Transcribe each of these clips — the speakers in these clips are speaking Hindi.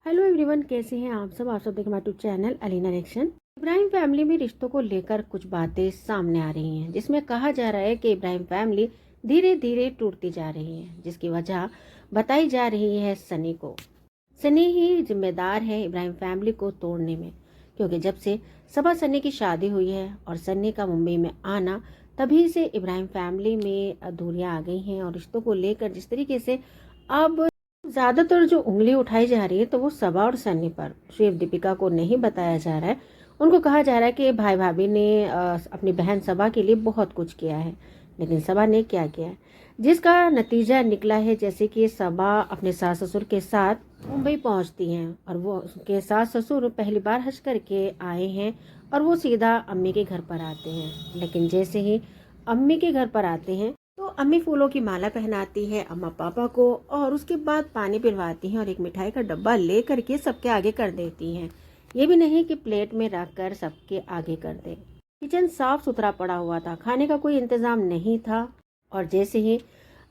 हेलो एवरीवन, कैसे हैं आप सब देख हमारे channel Alina reaction. Ibrahim family में रिश्तों को लेकर कुछ बातें सामने आ रही हैं, जिसमें कहा जा रहा है कि इब्राहिम फैमिली धीरे धीरे टूटती जा रही है, जिसकी वजह बताई जा रही है सनी को। सनी ही जिम्मेदार है इब्राहिम फैमिली को तोड़ने में, क्योंकि जब से सबा सनी की शादी हुई है और सनी का मुंबई में आना, तभी से इब्राहिम फैमिली में दूरियां आ गई हैं। और रिश्तों को लेकर जिस तरीके से अब ज्यादातर जो उंगली उठाई जा रही है, तो वो सबा और सनी पर, सिर्फ दीपिका को नहीं बताया जा रहा है। उनको कहा जा रहा है कि भाई भाभी ने अपनी बहन सबा के लिए बहुत कुछ किया है, लेकिन सबा ने क्या किया है, जिसका नतीजा निकला है जैसे कि सबा अपने सास ससुर के साथ मुंबई पहुंचती हैं और वो उसके सास ससुर पहली बार हंस करके आए हैं और वो सीधा अम्मी के घर पर आते हैं। लेकिन जैसे ही अम्मी के घर पर आते हैं तो अम्मी फूलों की माला पहनाती है अम्मा पापा को, और उसके बाद पानी पिलवाती हैं और एक मिठाई का डब्बा ले करके सबके आगे कर देती हैं। ये भी नहीं कि प्लेट में रख कर सबके आगे कर दे। किचन साफ सुथरा पड़ा हुआ था, खाने का कोई इंतजाम नहीं था। और जैसे ही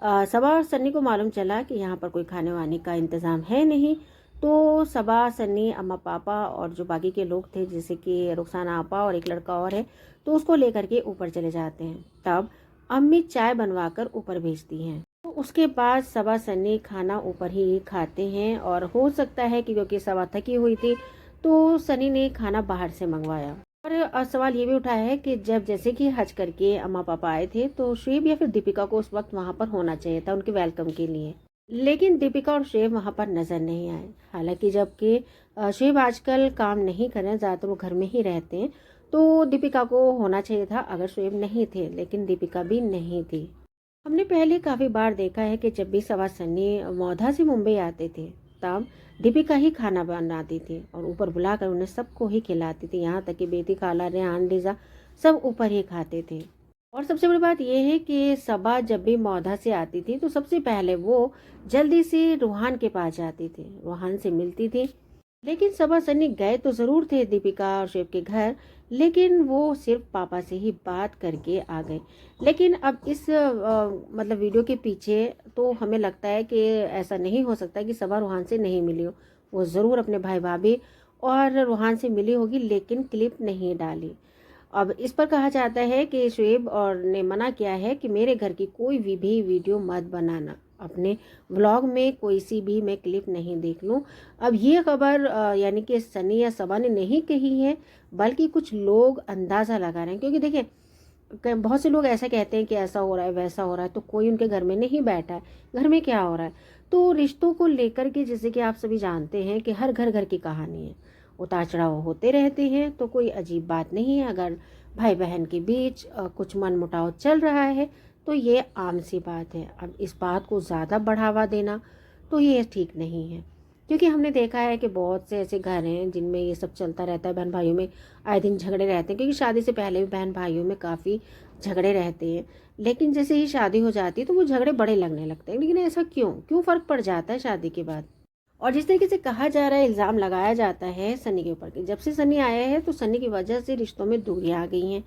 सबा और सन्नी को मालूम चला कि यहाँ पर कोई खाने वाने का इंतजाम है नहीं, तो सबा सन्नी अम्मा पापा और जो बाकी के लोग थे, जैसे कि रुखसाना आपा और एक लड़का और है, तो उसको लेकर के ऊपर चले जाते हैं। तब अम्मी चाय बनवाकर ऊपर भेजती हैं। तो उसके बाद सबा सन्नी खाना ऊपर ही खाते हैं, और हो सकता है कि क्योंकि सबा थकी हुई थी तो सनी ने खाना बाहर से मंगवाया। और सवाल ये भी उठाया है कि जब जैसे कि हज करके अम्मा पापा आए थे, तो शुएब या फिर दीपिका को उस वक्त वहां पर होना चाहिए था उनके वेलकम के लिए, लेकिन दीपिका और शुएब वहां पर नजर नहीं आए। हालांकि जबकि शुएब आजकल काम नहीं कर रहे हैं, ज्यादातर वो घर में ही रहते हैं, तो दीपिका को होना चाहिए था अगर शुएब नहीं थे, लेकिन दीपिका भी नहीं थी। हमने पहले काफी बार देखा है कि जब भी सवा सन्नी मौधा से मुंबई आते थे, तब दीपिका ही खाना बनाती थी और ऊपर बुलाकर उन्हें सबको ही खिलाती थी। यहाँ तक कि बेटी, खाला, रेहान, लिजा सब ऊपर ही खाते थे। और सबसे बड़ी बात यह है कि सबा जब भी मौधा से आती थी तो सबसे पहले वो जल्दी से रूहान के पास जाती थी, रूहान से मिलती थी। लेकिन सबा सन्नी गए तो जरूर थे दीपिका और शिव के घर, लेकिन वो सिर्फ पापा से ही बात करके आ गए। लेकिन अब इस मतलब वीडियो के पीछे तो हमें लगता है कि ऐसा नहीं हो सकता कि सबा रूहान से नहीं मिली हो। वो ज़रूर अपने भाई भाभी और रूहान से मिली होगी, लेकिन क्लिप नहीं डाली। अब इस पर कहा जाता है कि शुएब और ने मना किया है कि मेरे घर की कोई भी वीडियो मत बनाना, अपने व्लॉग में कोई सी भी मैं क्लिप नहीं देख लूं। अब ये खबर यानी कि सनी या सबा ने नहीं कही है, बल्कि कुछ लोग अंदाज़ा लगा रहे हैं। क्योंकि देखिए, बहुत से लोग ऐसा कहते हैं कि ऐसा हो रहा है वैसा हो रहा है, तो कोई उनके घर में नहीं बैठा है, घर में क्या हो रहा है। तो रिश्तों को लेकर के, जैसे कि आप सभी जानते हैं कि हर घर घर की कहानी है, उतार चढ़ाव होते रहते हैं, तो कोई अजीब बात नहीं है। अगर भाई बहन के बीच कुछ मनमुटाव चल रहा है तो ये आम सी बात है। अब इस बात को ज़्यादा बढ़ावा देना तो ये ठीक नहीं है, क्योंकि हमने देखा है कि बहुत से ऐसे घर हैं जिनमें ये सब चलता रहता है। बहन भाइयों में आए दिन झगड़े रहते हैं, क्योंकि शादी से पहले भी बहन भाइयों में काफ़ी झगड़े रहते हैं, लेकिन जैसे ही शादी हो जाती है तो वो झगड़े बड़े लगने लगते हैं। लेकिन ऐसा क्यों क्यों फ़र्क पड़ जाता है शादी के बाद। और जिस तरीके से कहा जा रहा है, इल्ज़ाम लगाया जाता है सनी के ऊपर कि जब से सनी आया है तो सनी की वजह से रिश्तों में दूरियां आ गई हैं।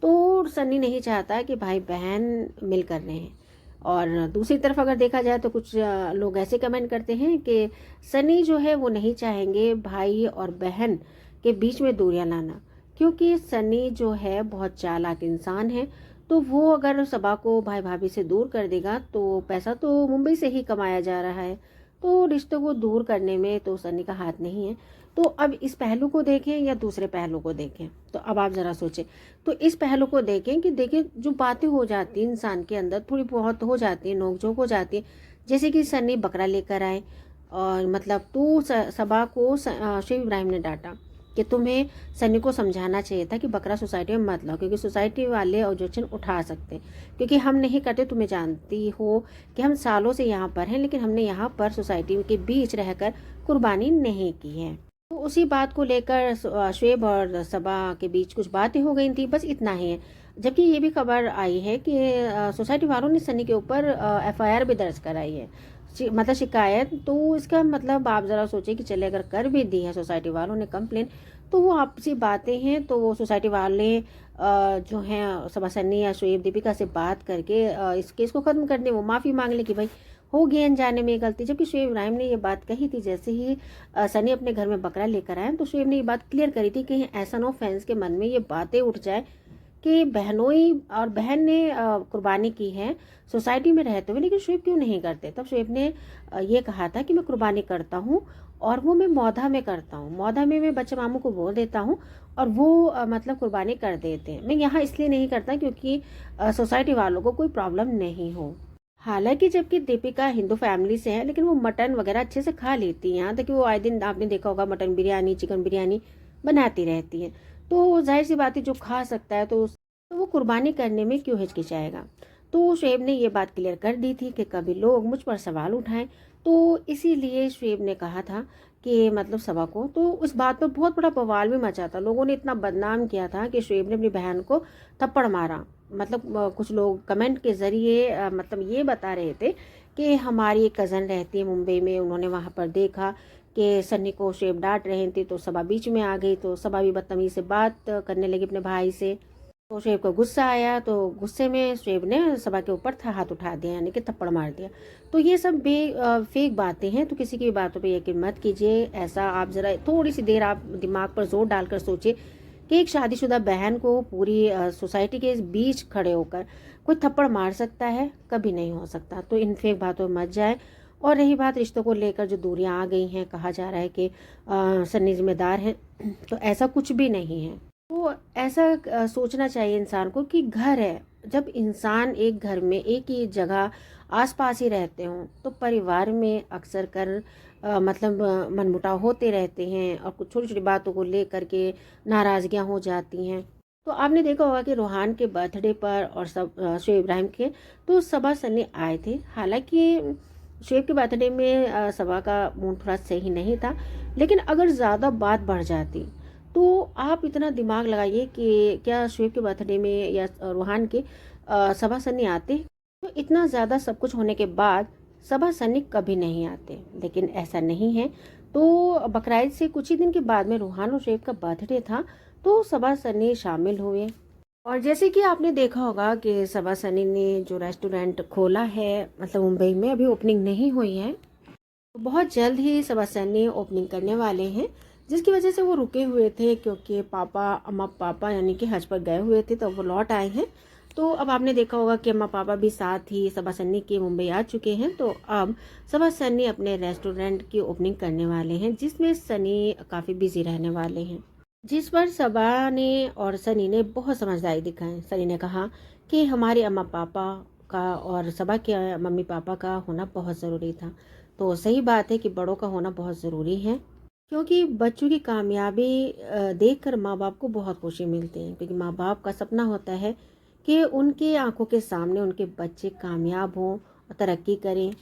तो सनी नहीं चाहता कि भाई बहन मिल कर रहे हैं। और दूसरी तरफ अगर देखा जाए तो कुछ लोग ऐसे कमेंट करते हैं कि सनी जो है वो नहीं चाहेंगे भाई और बहन के बीच में दूरियां लाना, क्योंकि सनी जो है बहुत चालाक इंसान है। तो वो अगर सबा को भाई भाभी से दूर कर देगा तो पैसा तो मुंबई से ही कमाया जा रहा है, तो रिश्तों को दूर करने में तो सनी का हाथ नहीं है। तो अब इस पहलू को देखें या दूसरे पहलू को देखें, तो अब आप ज़रा सोचें। तो इस पहलू को देखें कि देखिए, जो बातें हो जाती हैं इंसान के अंदर, थोड़ी बहुत हो जाती है, नोकझोंक हो जाती है। जैसे कि सन्नी बकरा लेकर आए और मतलब तू सबा को शिव इब्राहिम ने डांटा कि तुम्हें सन्नी को समझाना चाहिए था कि बकरा सोसाइटी में मत लाओ, क्योंकि सोसाइटी वाले ऑब्जेक्शन उठा सकते हैं, क्योंकि हम नहीं करते। तुम्हें जानती हो कि हम सालों से यहाँ पर हैं, लेकिन हमने यहाँ पर सोसाइटी के बीच रहकर कुर्बानी नहीं की है। तो उसी बात को लेकर शुएब और सबा के बीच कुछ बातें हो गई थी, बस इतना ही है। जबकि ये भी खबर आई है कि सोसाइटी वालों ने सनी के ऊपर एफआईआर भी दर्ज कराई है, मतलब शिकायत। तो इसका मतलब आप ज़रा सोचें कि चले अगर कर भी दी है सोसाइटी वालों ने कंप्लेन, तो वो आपसी बातें हैं। तो वो सोसाइटी वाले जो हैं सबा सन्नी या शुएब दीपिका से बात करके इस केस को ख़त्म करने वो माफ़ी मांग ले कि भाई हो गई अनजाने में ये गलती, जबकि शोएब इब्राहिम ने ये बात कही थी जैसे ही सनी अपने घर में बकरा लेकर आया, तो शोएब ने ये बात क्लियर करी थी कि ऐसा ना हो फैंस के मन में ये बातें उठ जाए कि बहनोई और बहन ने कुर्बानी की है सोसाइटी में रहते हुए, लेकिन शोएब क्यों नहीं करते। तब शोएब ने ये कहा था कि मैं कुर्बानी करता हूँ और वो मैं मौधा में करता हूँ, मौधा में मैं बच्चे मामू को बोल देता हूँ और वो मतलब कुर्बानी कर देते हैं। मैं यहाँ इसलिए नहीं करता क्योंकि सोसाइटी वालों को कोई प्रॉब्लम नहीं हो। हालांकि जबकि दीपिका हिंदू फैमिली से है, लेकिन वो मटन वगैरह अच्छे से खा लेती है। यहाँ तक कि वो आए दिन आपने देखा होगा मटन बिरयानी चिकन बिरयानी बनाती रहती है। तो जाहिर सी बात है जो खा सकता है तो वो कुर्बानी करने में क्यों हिचकिचाएगा। तो शोएब ने ये बात क्लियर कर दी थी कि कभी लोग मुझ पर सवाल उठाएं, तो इसीलिए शोएब ने कहा था कि मतलब सभा को, तो उस बात पर बहुत बड़ा बवाल भी मचा था। लोगों ने इतना बदनाम किया था कि शोएब ने अपनी बहन को थप्पड़ मारा। मतलब कुछ लोग कमेंट के ज़रिए मतलब ये बता रहे थे कि हमारी एक कज़न रहती है मुंबई में, उन्होंने वहाँ पर देखा कि सन्नी को शोएब डांट रहे थे, तो सबा बीच में आ गई, तो सबा भी बदतमीज़ी से बात करने लगी अपने भाई से। तो शोएब को गुस्सा आया, तो गुस्से में शोएब ने सबा के ऊपर हाथ उठा दिया, यानी कि थप्पड़ मार दिया। तो ये सब फेक बातें हैं, तो किसी की भी बातों पे यकीन मत कीजिए। ऐसा आप ज़रा थोड़ी सी देर आप दिमाग पर जोर डालकर सोचिए कि एक शादीशुदा बहन को पूरी सोसाइटी के बीच खड़े होकर कोई थप्पड़ मार सकता है? कभी नहीं हो सकता। तो इन फेक बातों में मत जाए। और रही बात रिश्तों को लेकर जो दूरियां आ गई हैं, कहा जा रहा है कि सन्नी जिम्मेदार है, तो ऐसा कुछ भी नहीं है। तो ऐसा सोचना चाहिए इंसान को कि घर है, जब इंसान एक घर में एक ही जगह आसपास ही रहते हों तो परिवार में अक्सर कर मतलब मनमुटाव होते रहते हैं और कुछ छोटी छोटी बातों को लेकर के नाराज़गियाँ हो जाती हैं। तो आपने देखा होगा कि रोहान के बर्थडे पर और सब शोएब इब्राहिम के, तो सबा सन्नी आए थे। हालांकि शोएब के बर्थडे में सबा का मूड थोड़ा सही नहीं था, लेकिन अगर ज़्यादा बात बढ़ जाती तो आप इतना दिमाग लगाइए कि क्या शोएब के बर्थडे में या रोहान के सबा सन्नी आते। तो इतना ज़्यादा सब कुछ होने के बाद सबा सन्नी कभी नहीं आते, लेकिन ऐसा नहीं है। तो बकरीद से कुछ ही दिन के बाद में रोहान और शोएब का बर्थडे था, तो सबा सन्नी शामिल हुए। और जैसे कि आपने देखा होगा कि सबा सन्नी ने जो रेस्टोरेंट खोला है, मतलब मुंबई में अभी ओपनिंग नहीं हुई है, तो बहुत जल्द ही सबा सन्नी ओपनिंग करने वाले हैं, जिसकी वजह से वो रुके हुए थे क्योंकि पापा अम्मा पापा यानी कि हज पर गए हुए थे, तो वो लौट आए हैं। तो अब आपने देखा होगा कि अम्मा पापा भी साथ ही सबा सन्नी के मुंबई आ चुके हैं। तो अब सबा सन्नी अपने रेस्टोरेंट की ओपनिंग करने वाले हैं, जिसमें सनी काफ़ी बिजी रहने वाले हैं। जिस पर सबा ने और सनी ने बहुत समझदारी दिखाई। सनी ने कहा कि हमारे अम्मा पापा का और सबा के मम्मी पापा का होना बहुत ज़रूरी था। तो सही बात है कि बड़ों का होना बहुत ज़रूरी है, क्योंकि बच्चों की कामयाबी देखकर माँ बाप को बहुत खुशी मिलती है, क्योंकि माँ बाप का सपना होता है कि उनके आंखों के सामने उनके बच्चे कामयाब हों और तरक्की करें।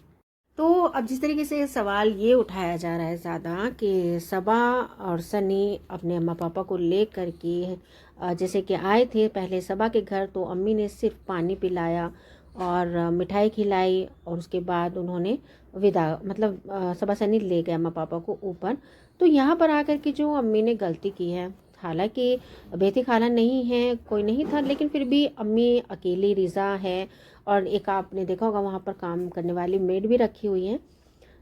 तो अब जिस तरीके से सवाल ये उठाया जा रहा है ज़्यादा कि सबा और सनी अपने अम्मा पापा को लेकर के जैसे कि आए थे पहले सबा के घर, तो अम्मी ने सिर्फ पानी पिलाया और मिठाई खिलाई और उसके बाद उन्होंने विदा मतलब सबा सनी ले गए अम्मा पापा को ऊपर। तो यहाँ पर आकर के जो अम्मी ने गलती की है, हालांकि बेटी खाला नहीं है, कोई नहीं था, लेकिन फिर भी अम्मी अकेली रिज़ा है और एक आपने देखा होगा वहाँ पर काम करने वाली मेड भी रखी हुई है।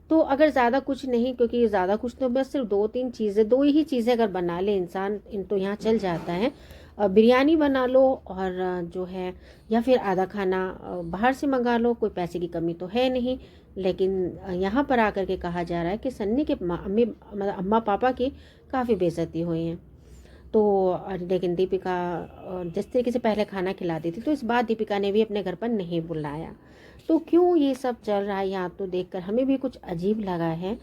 तो अगर ज़्यादा कुछ नहीं, क्योंकि ज़्यादा कुछ तो बस सिर्फ दो ही चीज़ें अगर बना ले इंसान, इन तो यहाँ चल जाता है। बिरयानी बना लो और जो है या फिर आधा खाना बाहर से मंगा लो, कोई पैसे की कमी तो है नहीं। लेकिन यहाँ पर आकर के कहा जा रहा है कि सन्नी के अम्मी मतलब अम्मा पापा की काफ़ी बेइज्जती हुई है। तो लेकिन दीपिका जिस तरीके से पहले खाना खिलाती थी, तो इस बार दीपिका ने भी अपने घर पर नहीं बुलाया। तो क्यों ये सब चल रहा है यहाँ, तो देखकर हमें भी कुछ अजीब लगा है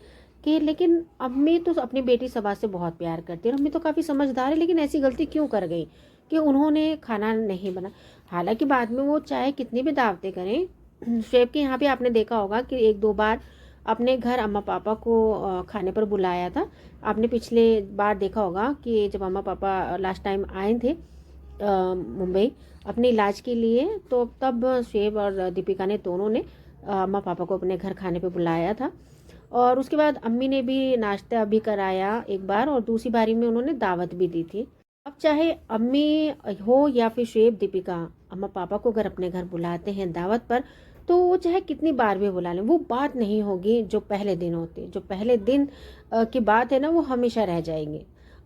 कि लेकिन अम्मी तो अपनी बेटी सबा से बहुत प्यार करती है और अम्मी तो काफ़ी समझदार है, लेकिन ऐसी गलती क्यों कर गई कि उन्होंने खाना नहीं बना। हालांकि बाद में वो चाहे कितनी भी दावतें करें, शेफ के यहाँ पे आपने देखा होगा कि एक दो बार अपने घर अम्मा पापा को खाने पर बुलाया था। आपने पिछले बार देखा होगा कि जब अम्मा पापा लास्ट टाइम आए थे मुंबई अपने इलाज के लिए, तो तब शेब और दीपिका ने दोनों ने अम्मा पापा को अपने घर खाने पे बुलाया था। और उसके बाद अम्मी ने भी नाश्ता भी कराया एक बार, और दूसरी बारी में उन्होंने दावत भी दी थी। अब चाहे अम्मी हो या फिर शेब दीपिका, अम्मा पापा को अगर अपने घर बुलाते हैं दावत पर, तो वो चाहे कितनी बार भी बुला लें, वो बात नहीं होगी जो पहले दिन होती। जो पहले दिन की बात है ना, वो हमेशा रह जाएंगी।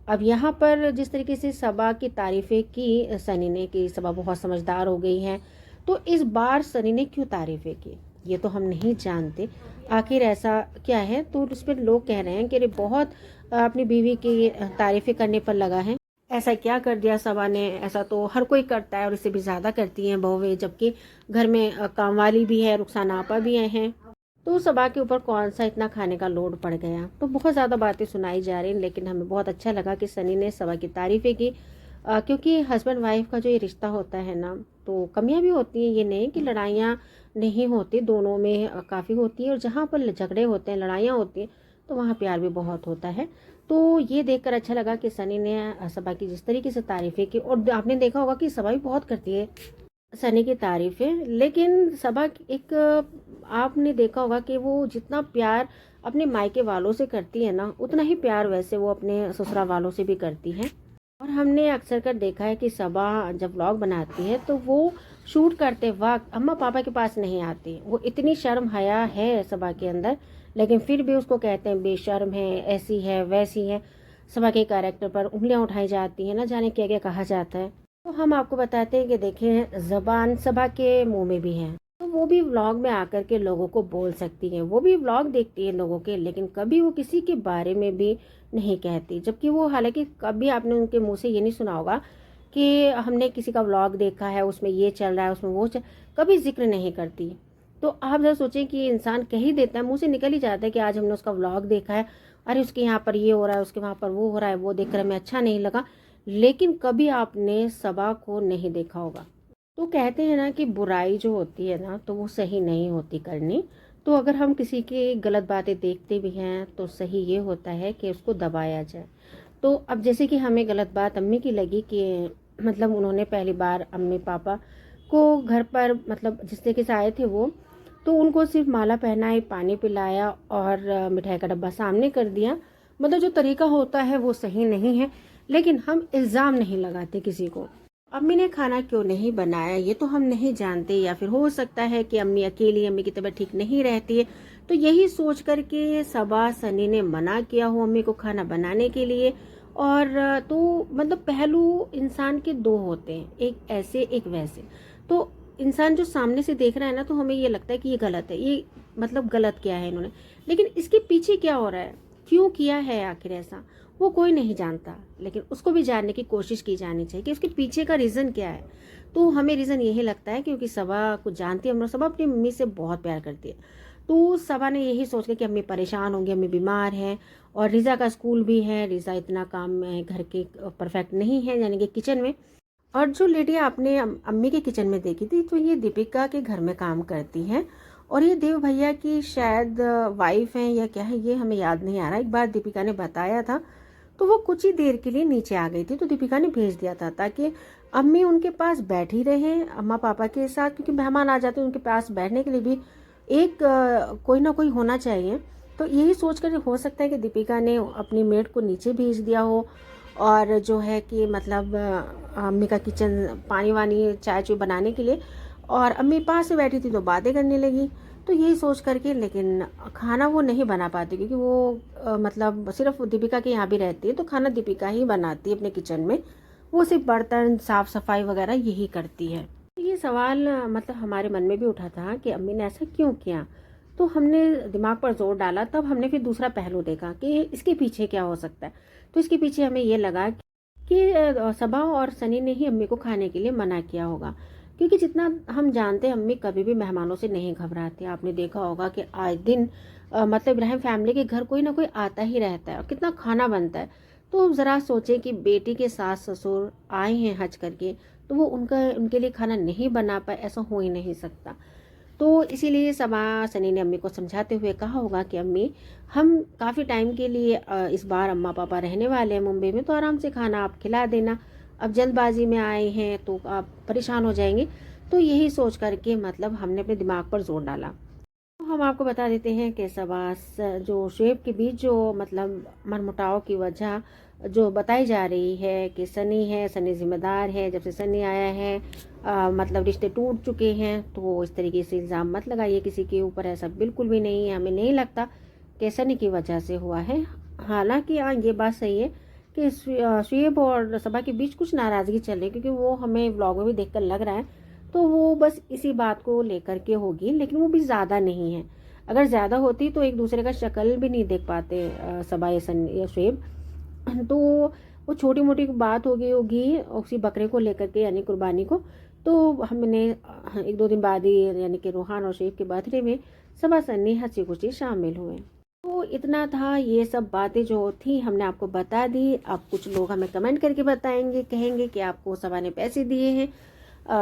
अब यहाँ पर जिस तरीके से सबा की तारीफ़ें की सनी ने, कि सबा बहुत समझदार हो गई हैं, तो इस बार सनी ने क्यों तारीफ़ें की ये तो हम नहीं जानते। आखिर ऐसा क्या है, तो उस पर लोग कह रहे हैं कि अरे बहुत अपनी बीवी की तारीफ़ें करने पर लगा है। ऐसा क्या कर दिया सबा ने, ऐसा तो हर कोई करता है और इससे भी ज़्यादा करती हैं बहुएं, जबकि घर में काम वाली भी है, रुखसाना आपा भी हैं। तो सबा के ऊपर कौन सा इतना खाने का लोड पड़ गया। तो बहुत ज़्यादा बातें सुनाई जा रही हैं, लेकिन हमें बहुत अच्छा लगा कि सनी ने सबा की तारीफ़ें की। क्योंकि हस्बैंड वाइफ का जो ये रिश्ता होता है ना, तो कमियां भी होती हैं, ये नहीं कि लड़ाइयाँ नहीं होती, दोनों में काफ़ी होती है। और जहाँ पर झगड़े होते हैं, लड़ाइयाँ होती हैं, तो वहाँ प्यार भी बहुत होता है। तो ये देखकर अच्छा लगा कि सनी ने सबा की जिस तरीके से तारीफ़ें की। और आपने देखा होगा कि सबा भी बहुत करती है सनी की तारीफ़ें, लेकिन सबा एक आपने देखा होगा कि वो जितना प्यार अपने मायके वालों से करती है ना, उतना ही प्यार वैसे वो अपने ससुराल वालों से भी करती है। और हमने अक्सर कर देखा है कि सबा जब व्लॉग बनाती है तो वो शूट करते वक्त अम्मा पापा के पास नहीं आती। वो इतनी शर्म हया है सबा के अंदर, लेकिन फिर भी उसको कहते हैं बेशर्म है, ऐसी है, वैसी है। सबा के कैरेक्टर पर उंगलियां उठाई जाती हैं, ना जाने क्या क्या कहा जाता है। तो हम आपको बताते हैं कि देखें, जबान सबा के मुंह में भी है। तो वो भी व्लॉग में आकर के लोगों को बोल सकती है, वो भी व्लॉग देखती है लोगों के, लेकिन कभी वो किसी के बारे में भी नहीं कहती। जबकि वो, हालांकि कभी आपने उनके मुंह से ये नहीं सुना होगा कि हमने किसी का व्लॉग देखा है, उसमें ये चल रहा है, उसमें वो कभी जिक्र नहीं करती। तो आप जरा सोचें कि इंसान कह ही देता है, मुंह से निकल ही जाता है कि आज हमने उसका व्लॉग देखा है, अरे उसके यहाँ पर ये हो रहा है, उसके वहाँ पर वो हो रहा है, वो देखकर हमें अच्छा नहीं लगा। लेकिन कभी आपने सबा को नहीं देखा होगा। तो कहते हैं ना कि बुराई जो होती है ना, तो वो सही नहीं होती करनी। तो अगर हम किसी की गलत बातें देखते भी हैं, तो सही ये होता है कि उसको दबाया जाए। तो अब जैसे कि हमें गलत बात अम्मी की लगी कि मतलब उन्होंने पहली बार अम्मी पापा को घर पर, मतलब जिस तरीके से आए थे वो, तो उनको सिर्फ माला पहनाई, पानी पिलाया और मिठाई का डब्बा सामने कर दिया। मतलब जो तरीका होता है वो सही नहीं है। लेकिन हम इल्ज़ाम नहीं लगाते किसी को। अम्मी ने खाना क्यों नहीं बनाया ये तो हम नहीं जानते, या फिर हो सकता है कि अम्मी अकेली, अम्मी की तबीयत ठीक नहीं रहती है, तो यही सोच करके सबा सनी ने मना किया हो अम्मी को खाना बनाने के लिए। और तो मतलब पहलू इंसान के दो होते हैं, एक ऐसे एक वैसे। तो इंसान जो सामने से देख रहा है ना, तो हमें ये लगता है कि ये गलत है, ये मतलब गलत किया है इन्होंने, लेकिन इसके पीछे क्या हो रहा है, क्यों किया है आखिर ऐसा, वो कोई नहीं जानता। लेकिन उसको भी जानने की कोशिश की जानी चाहिए कि उसके पीछे का रीज़न क्या है। तो हमें रीज़न यही लगता है क्योंकि सबा कुछ जानती है, हम सबा अपनी मम्मी से बहुत प्यार करती है। तो सबा ने यही सोच के कि अम्मी परेशान होंगी, अम्मी बीमार है, और रिज़ा का स्कूल भी है, रिज़ा इतना काम में घर के परफेक्ट नहीं है, यानी कि किचन में। और जो लेडी आपने अम्मी के किचन में देखी थी, तो ये दीपिका के घर में काम करती हैं। और ये देव भैया की शायद वाइफ हैं या क्या है, ये हमें याद नहीं आ रहा। एक बार दीपिका ने बताया था, तो वो कुछ ही देर के लिए नीचे आ गई थी, तो दीपिका ने भेज दिया था ताकि अम्मी उनके पास बैठी रहे अम्मा पापा के साथ, क्योंकि मेहमान आ जाते हैं उनके पास बैठने के लिए भी एक कोई ना कोई होना चाहिए। तो यही सोच कर हो सकता है कि दीपिका ने अपनी मेड को नीचे भेज दिया हो, और जो है कि मतलब अम्मी का किचन पानी वानी चाय चूय बनाने के लिए, और अम्मी पास से बैठी थी तो बातें करने लगी। तो यही सोच करके, लेकिन खाना वो नहीं बना पाती क्योंकि वो मतलब सिर्फ दीपिका के यहाँ भी रहती है, तो खाना दीपिका ही बनाती है अपने किचन में। वो सिर्फ बर्तन साफ सफाई वगैरह यही करती है। तो ये सवाल मतलब हमारे मन में भी उठा था कि अम्मी ने ऐसा क्यों किया। तो हमने दिमाग पर जोर डाला, तब हमने फिर दूसरा पहलू देखा कि इसके पीछे क्या हो सकता है। तो इसके पीछे हमें ये लगा कि सबा और सनी ने ही अम्मी को खाने के लिए मना किया होगा। क्योंकि जितना हम जानते हैं, अम्मी कभी भी मेहमानों से नहीं घबराती। आपने देखा होगा कि आए दिन मतलब इब्राहिम फैमिली के घर कोई ना कोई आता ही रहता है, और कितना खाना बनता है। तो ज़रा सोचें कि बेटी के सास ससुर आए हैं हज करके, तो वो उनके लिए खाना नहीं बना पाए, ऐसा हो ही नहीं सकता। तो इसीलिए सबा सनी ने अम्मी को समझाते हुए कहा होगा कि अम्मी, हम काफ़ी टाइम के लिए इस बार अम्मा पापा रहने वाले हैं मुंबई में, तो आराम से खाना आप खिला देना। अब जल्दबाजी में आए हैं तो आप परेशान हो जाएंगे। तो यही सोच करके मतलब हमने अपने दिमाग पर जोर डाला। तो हम आपको बता देते हैं कि शबास जो शुएब के बीच जो मतलब मनमुटाव की वजह जो बताई जा रही है कि सनी है, सनी जिम्मेदार है, जब से सनी आया है मतलब रिश्ते टूट चुके हैं। तो इस तरीके से इल्ज़ाम मत लगाइए किसी के ऊपर, ऐसा बिल्कुल भी नहीं है। हमें नहीं लगता कि सनी की वजह से हुआ है। हालांकि हाँ, ये बात सही है कि शुएब और सबा के बीच कुछ नाराज़गी चल रही है, क्योंकि वो हमें व्लॉग में भी देखकर लग रहा है। तो वो बस इसी बात को लेकर के होगी, लेकिन वो भी ज़्यादा नहीं है। अगर ज़्यादा होती तो एक दूसरे का शक्ल भी नहीं देख पाते सबा या शुएब। तो वो छोटी मोटी बात हो गई होगी उसी बकरे को लेकर के, यानी कुर्बानी को। तो हमने एक दो दिन बाद ही, यानी कि रूहान और शुएब के बर्थडे में सबा सन्नी हंसी खुशी शामिल हुए। तो इतना था, ये सब बातें जो थी हमने आपको बता दी। अब कुछ लोग हमें कमेंट करके बताएंगे, कहेंगे कि आपको सबा ने पैसे दिए हैं,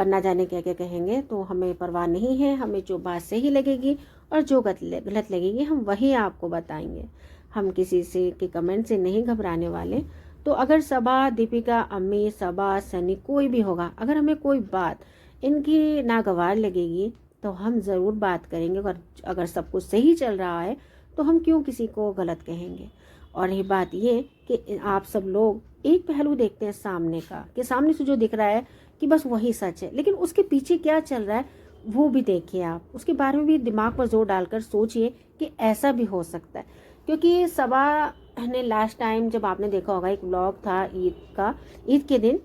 ना जाने क्या क्या कहेंगे। तो हमें परवाह नहीं है, हमें जो बात सही लगेगी और जो गलत लगेगी हम वही आपको बताएंगे। हम किसी से के कमेंट से नहीं घबराने वाले। तो अगर सबा, दीपिका, अम्मी, सबा, सनी कोई भी होगा, अगर हमें कोई बात इनकी नागवार लगेगी तो हम ज़रूर बात करेंगे। अगर सब कुछ सही चल रहा है तो हम क्यों किसी को गलत कहेंगे। और ये बात ये कि आप सब लोग एक पहलू देखते हैं सामने का, कि सामने से जो दिख रहा है कि बस वही सच है, लेकिन उसके पीछे क्या चल रहा है वो भी देखिए। आप उसके बारे में भी दिमाग पर जोर डालकर सोचिए कि ऐसा भी हो सकता है। क्योंकि सबा ने लास्ट टाइम, जब आपने देखा होगा, एक व्लॉग था ईद का, ईद के दिन,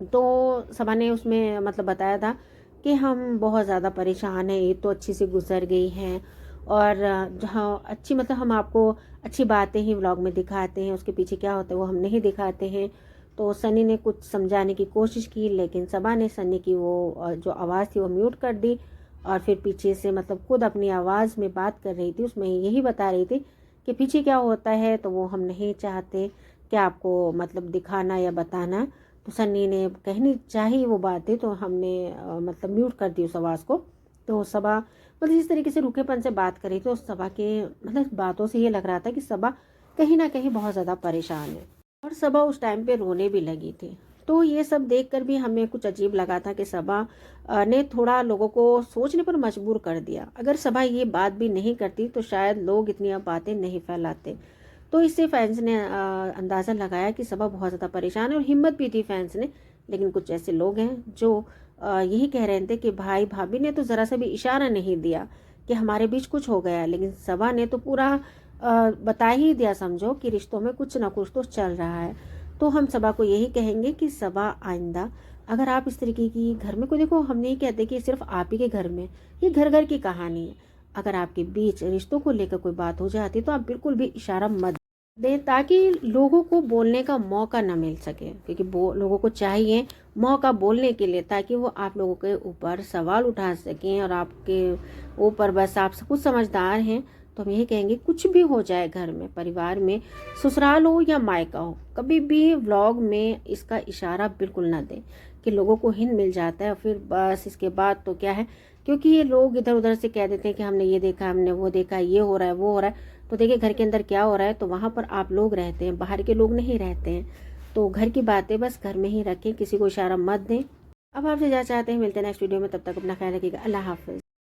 तो सबा ने उसमें मतलब बताया था कि हम बहुत ज़्यादा परेशान हैं, ईद तो अच्छी से गुजर गई हैं। और जहाँ अच्छी मतलब हम आपको अच्छी बातें ही व्लॉग में दिखाते हैं, उसके पीछे क्या होता है वो हम नहीं दिखाते हैं। तो सनी ने कुछ समझाने की कोशिश की, लेकिन सबा ने सनी की वो जो आवाज़ थी वो म्यूट कर दी। और फिर पीछे से मतलब खुद अपनी आवाज़ में बात कर रही थी, उसमें यही बता रही थी कि पीछे क्या होता है, तो वो हम नहीं चाहते कि आपको मतलब दिखाना या बताना। तो सन्नी ने कहनी चाहिए वो बातें, तो हमने मतलब म्यूट कर दी उस आवाज़ को। तो सबा मतलब इस तरीके से रूखेपन से बात करी, तो सबा के मतलब बातों से ये लग रहा था कि सबा कहीं ना कहीं बहुत ज़्यादा परेशान है। और सबा उस टाइम पे रोने भी लगी थी। तो ये सब देखकर भी हमें कुछ अजीब लगा था कि सबा ने थोड़ा लोगों को सोचने पर मजबूर कर दिया। अगर सबा ये बात भी नहीं करती तो शायद लोग इतनी बातें नहीं फैलाते। तो इससे फैंस ने अंदाज़ा लगाया कि सबा बहुत ज़्यादा परेशान है, और हिम्मत भी थी फैंस ने। लेकिन कुछ ऐसे लोग हैं जो यही कह रहे थे कि भाई भाभी ने तो ज़रा सा भी इशारा नहीं दिया कि हमारे बीच कुछ हो गया, लेकिन सबा ने तो पूरा बता ही दिया, समझो कि रिश्तों में कुछ ना कुछ तो चल रहा है। तो हम सबा को यही कहेंगे कि सबा, आइंदा अगर आप इस तरीके की घर में कोई, देखो हम नहीं कहते कि सिर्फ आप ही के घर में, ये घर घर की कहानी है। अगर आपके बीच रिश्तों को लेकर कोई बात हो जाती तो आप बिल्कुल भी इशारा मत दें, ताकि लोगों को बोलने का मौका ना मिल सके। क्योंकि लोगों को चाहिए मौका बोलने के लिए, ताकि वो आप लोगों के ऊपर सवाल उठा सकें। और आपके ऊपर बस आप सब कुछ समझदार हैं। तो हम यही कहेंगे, कुछ भी हो जाए घर में, परिवार में, ससुराल हो या मायका हो, कभी भी व्लॉग में इसका इशारा बिल्कुल ना दें कि लोगों को हिंद मिल जाता है। फिर बस इसके बाद तो क्या है, क्योंकि ये लोग इधर उधर से कह देते हैं कि हमने ये देखा, हमने वो देखा, ये हो रहा है, वो हो रहा है। तो देखिए घर के अंदर क्या हो रहा है, तो वहाँ पर आप लोग रहते हैं, बाहर के लोग नहीं रहते हैं। तो घर की बातें बस घर में ही रखें, किसी को इशारा मत दें। अब आपसे जा चाहते हैं, मिलते हैं नेक्स्ट वीडियो में, तब तक अपना ख्याल रखिएगा। अल्लाह हाफिज़।